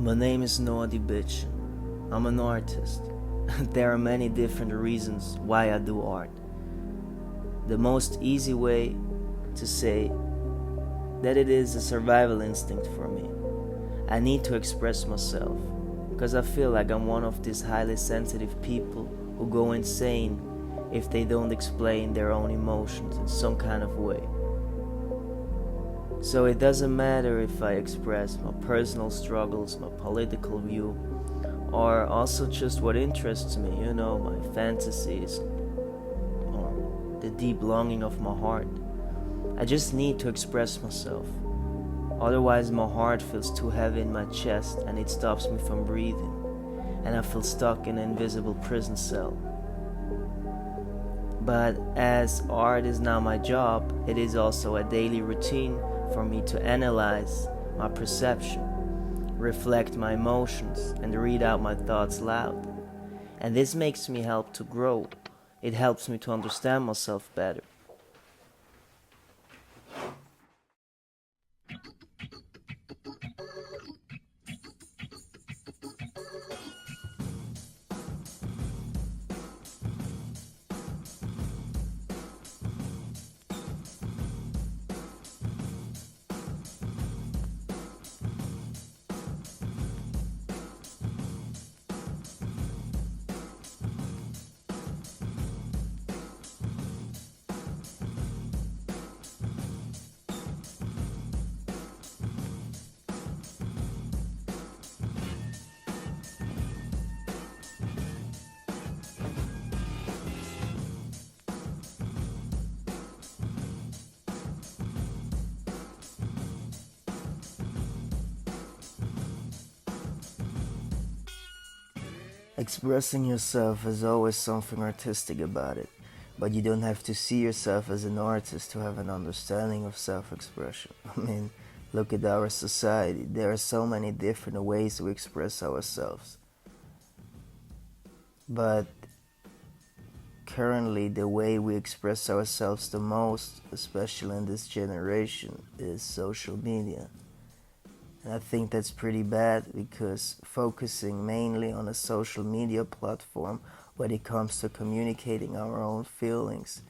My name is Noah Bitch. I'm an artist. There are many different reasons why I do art. The most easy way to say that it is a survival instinct for me. I need to express myself because I feel like I'm one of these highly sensitive people who go insane if they don't explain their own emotions in some kind of way. So it doesn't matter if I express my personal struggles, my political view, or also just what interests me, my fantasies, or the deep longing of my heart. I just need to express myself. Otherwise my heart feels too heavy in my chest and it stops me from breathing, and I feel stuck in an invisible prison cell. But as art is now my job, it is also a daily routine for me to analyze my perception, reflect my emotions, and read out my thoughts loud. And this makes me help to grow. It helps me to understand myself better. Expressing yourself is always something artistic about it, but you don't have to see yourself as an artist to have an understanding of self-expression. I mean, look at our society. There are so many different ways to express ourselves. But currently, the way we express ourselves the most, especially in this generation, is social media. And I think that's pretty bad because focusing mainly on a social media platform when it comes to communicating our own feelings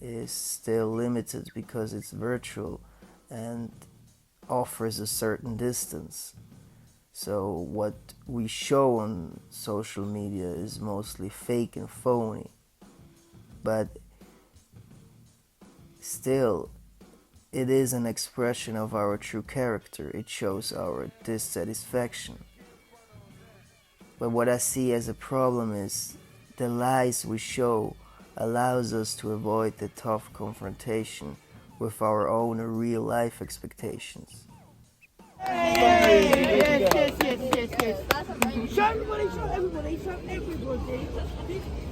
is still limited because it's virtual and offers a certain distance. So what we show on social media is mostly fake and phony. But still, it is an expression of our true character. It shows our dissatisfaction. But what I see as a problem is the lies we show allows us to avoid the tough confrontation with our own real life expectations. Yes. Show everybody.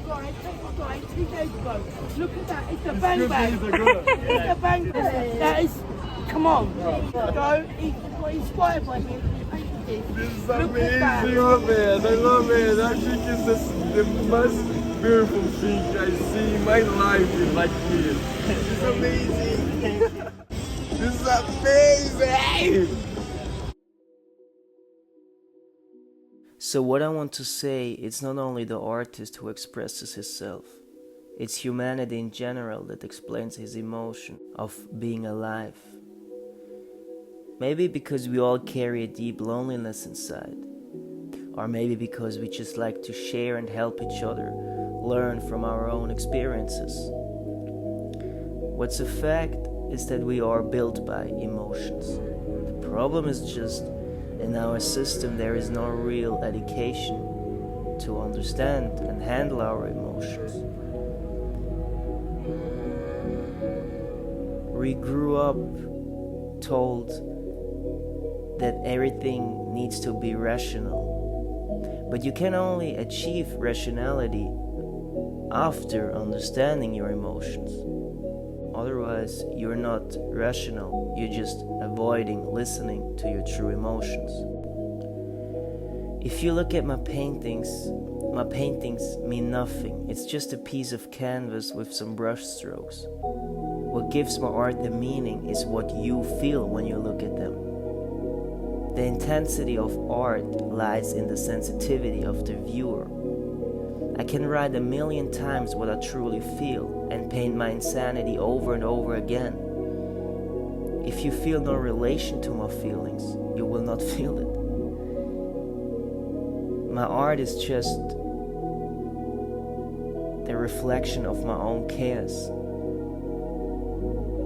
This guy 2 days ago. Look at that, it's a bang bang. It's a bang bang. That is, come on. Go, he's got inspired by him. This is amazing, man. I love it. I think it's the most beautiful thing I see in my life is like this. It's amazing. This is amazing. So what I want to say, it's not only the artist who expresses himself. It's humanity in general that explains his emotion of being alive. Maybe because we all carry a deep loneliness inside. Or maybe because we just like to share and help each other learn from our own experiences. What's a fact is that we are built by emotions. The problem is just in our system there is no real education to understand and handle our emotions. We grew up told that everything needs to be rational. But you can only achieve rationality after understanding your emotions. Otherwise, you're not rational, you're just avoiding listening to your true emotions. If you look at my paintings mean nothing. It's just a piece of canvas with some brush strokes. What gives my art the meaning is what you feel when you look at them. The intensity of art lies in the sensitivity of the viewer. I can write 1,000,000 times what I truly feel and paint my insanity over and over again. If you feel no relation to my feelings, you will not feel it. My art is just the reflection of my own chaos.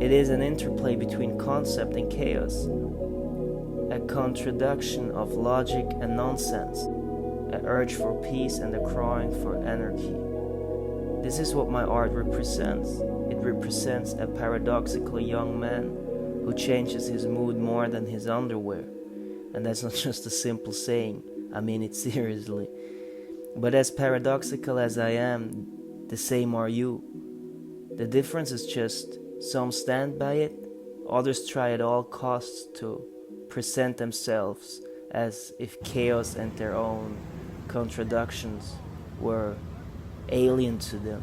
It is an interplay between concept and chaos, a contradiction of logic and nonsense, an urge for peace and a crying for anarchy. This is what my art represents. It represents a paradoxical young man who changes his mood more than his underwear. And that's not just a simple saying, I mean it seriously. But as paradoxical as I am, the same are you. The difference is just some stand by it, others try at all costs to present themselves as if chaos and their own contradictions were alien to them.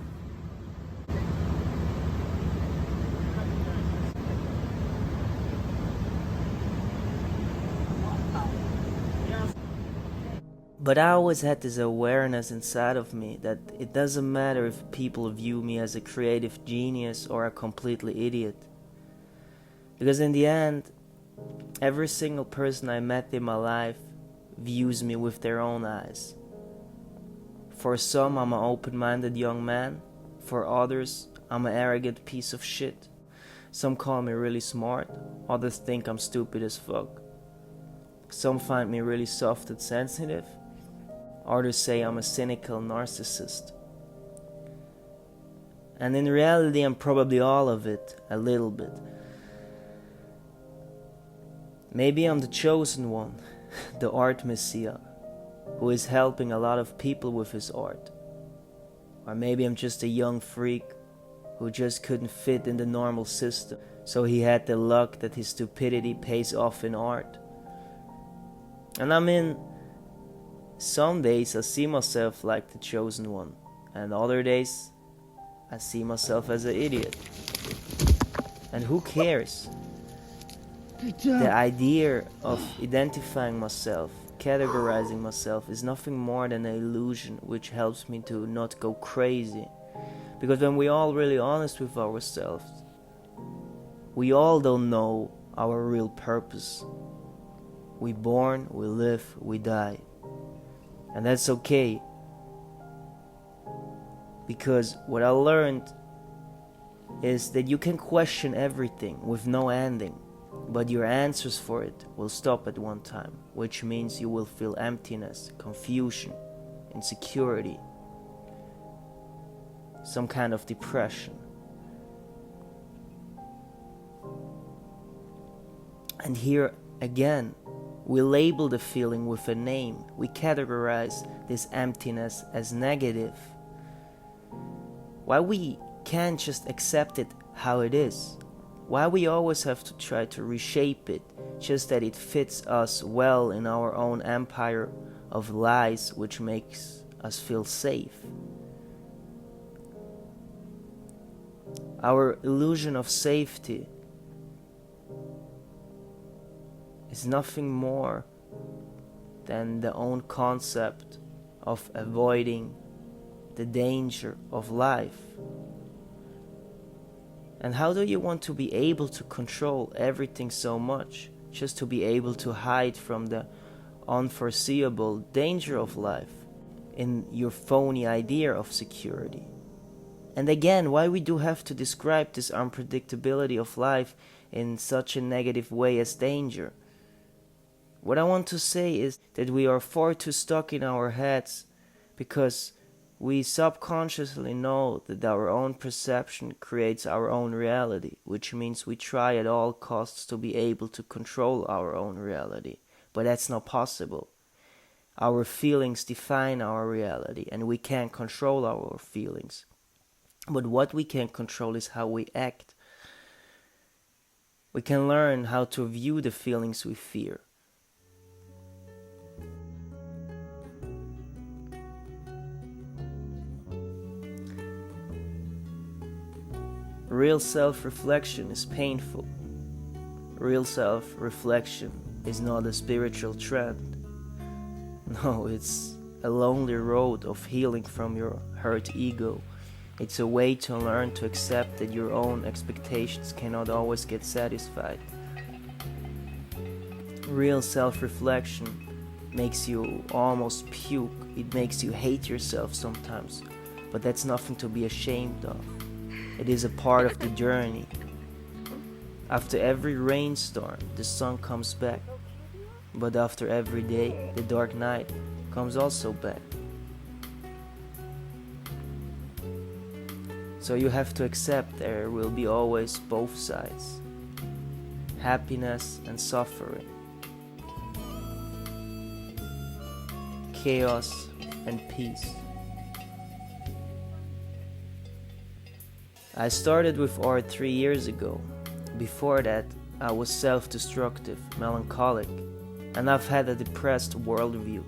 But I always had this awareness inside of me that it doesn't matter if people view me as a creative genius or a completely idiot. Because in the end, every single person I met in my life views me with their own eyes. For some, I'm an open-minded young man. For others, I'm an arrogant piece of shit. Some call me really smart, others think I'm stupid as fuck. Some find me really soft and sensitive. Others say I'm a cynical narcissist. And in reality, I'm probably all of it, a little bit. Maybe I'm the chosen one, the art messiah, who is helping a lot of people with his art. Or maybe I'm just a young freak who just couldn't fit in the normal system, so he had the luck that his stupidity pays off in art. And I mean, some days I see myself like the chosen one, and other days I see myself as an idiot. And who cares? The idea of identifying myself, categorizing myself, is nothing more than an illusion which helps me to not go crazy. Because when we're all really honest with ourselves, we all don't know our real purpose. We born, we live, we die. And that's okay. Because what I learned is that you can question everything with no ending, but your answers for it will stop at one time, which means you will feel emptiness, confusion, insecurity, some kind of depression. And here again, we label the feeling with a name. We categorize this emptiness as negative. Why we can't just accept it how it is? Why we always have to try to reshape it just that it fits us well in our own empire of lies which makes us feel safe? Our illusion of safety is nothing more than the own concept of avoiding the danger of life. And how do you want to be able to control everything so much, just to be able to hide from the unforeseeable danger of life in your phony idea of security? And again, why we do have to describe this unpredictability of life in such a negative way as danger? What I want to say is that we are far too stuck in our heads because we subconsciously know that our own perception creates our own reality, which means we try at all costs to be able to control our own reality. But that's not possible. Our feelings define our reality, and we can't control our feelings. But what we can control is how we act. We can learn how to view the feelings we fear. Real self-reflection is painful. Real self-reflection is not a spiritual trend. No, it's a lonely road of healing from your hurt ego. It's a way to learn to accept that your own expectations cannot always get satisfied. Real self-reflection makes you almost puke. It makes you hate yourself sometimes, but that's nothing to be ashamed of. It is a part of the journey. After every rainstorm, the sun comes back, but after every day, the dark night comes also back. So you have to accept there will be always both sides, happiness and suffering, chaos and peace. I started with art 3 years ago. Before that, I was self-destructive, melancholic, and I've had a depressed worldview.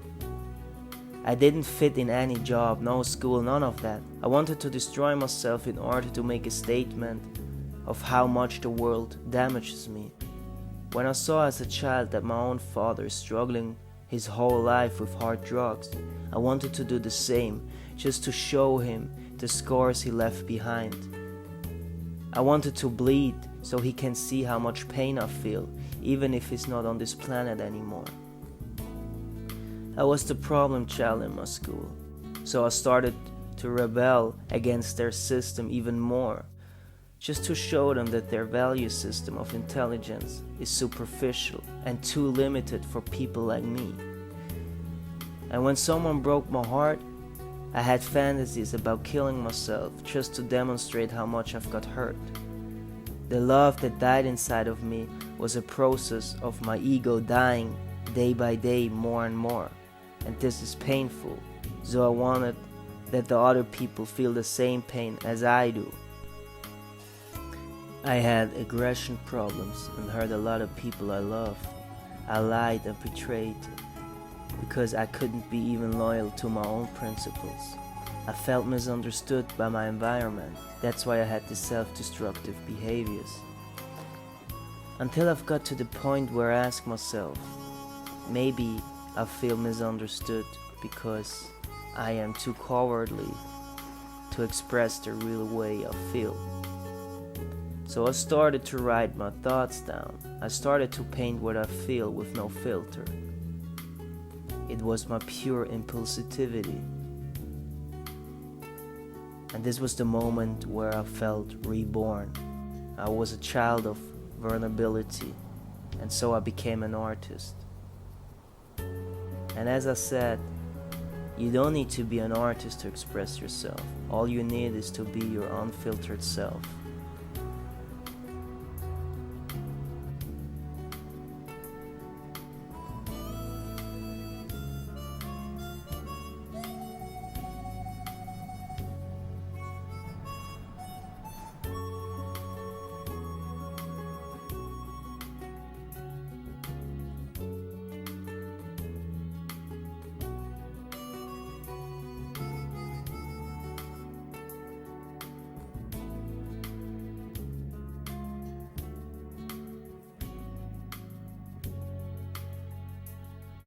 I didn't fit in any job, no school, none of that. I wanted to destroy myself in order to make a statement of how much the world damages me. When I saw as a child that my own father is struggling his whole life with hard drugs, I wanted to do the same, just to show him the scars he left behind. I wanted to bleed so he can see how much pain I feel, even if he's not on this planet anymore. I was the problem child in my school, so I started to rebel against their system even more, just to show them that their value system of intelligence is superficial and too limited for people like me. And when someone broke my heart, I had fantasies about killing myself just to demonstrate how much I've got hurt. The love that died inside of me was a process of my ego dying day by day more and more. And this is painful, so I wanted that the other people feel the same pain as I do. I had aggression problems and hurt a lot of people I loved. I lied and betrayed because I couldn't be even loyal to my own principles. I felt misunderstood by my environment. That's why I had these self-destructive behaviors. Until I've got to the point where I ask myself, maybe I feel misunderstood because I am too cowardly to express the real way I feel. So I started to write my thoughts down. I started to paint what I feel with no filter. It was my pure impulsivity. And this was the moment where I felt reborn. I was a child of vulnerability, and so I became an artist. And as I said, you don't need to be an artist to express yourself. All you need is to be your unfiltered self.